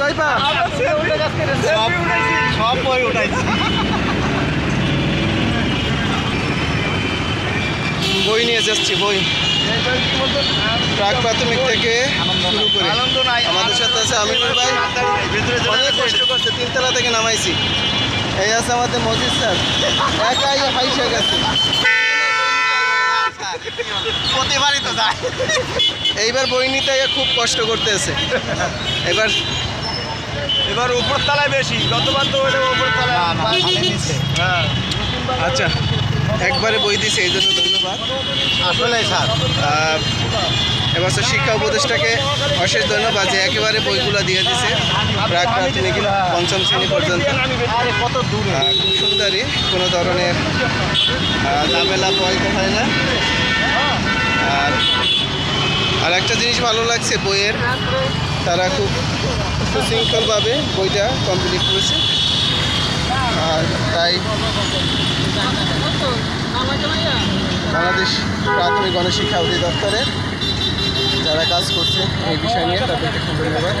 যাইবা সব বই উঠাইছি। বই নিয়ে যাচ্ছি বই প্রাক প্রাথমিক থেকে শুরু করে আনন্দ নাই আমাদের সাথে আছে আমিনুল ভাই অনেক কষ্ট করছে 3 তলা থেকে নামাইছি এই আছে আমাদের মজিদ স্যার একাই ফাইসে গেছে প্রতিবারই তো যায়। এইবার বই নিতে গিয়ে খুব কষ্ট করতেছে এবার উপর তলায় বেশি, গতবার তো ওটা উপর তলায় হ্যাঁ। আচ্ছা একবারে বই দিছে এই জন্য ধন্যবাদ আসলে স্যার এবছর শিক্ষা উপদেষ্টাকে অশেষ ধন্যবাদ যে একেবারে বইগুলো দিয়ে দিছে প্রাক প্রাথমিক পঞ্চম শ্রেণী পর্যন্ত কত দূরে খুব সুন্দরই কোনো ধরনের ঝামেলা পয়তে হয় না আর একটা জিনিস ভালো লাগছে বইয়ের তারা খুব সুশৃঙ্খলভাবে বইটা কমপ্লিট করেছে আর তাই বাংলাদেশ প্রাথমিক গণশিক্ষা অধিদপ্তরের যারা কাজ করছে এই বিষয় নিয়ে তাদেরকে খুব ধন্যবাদ।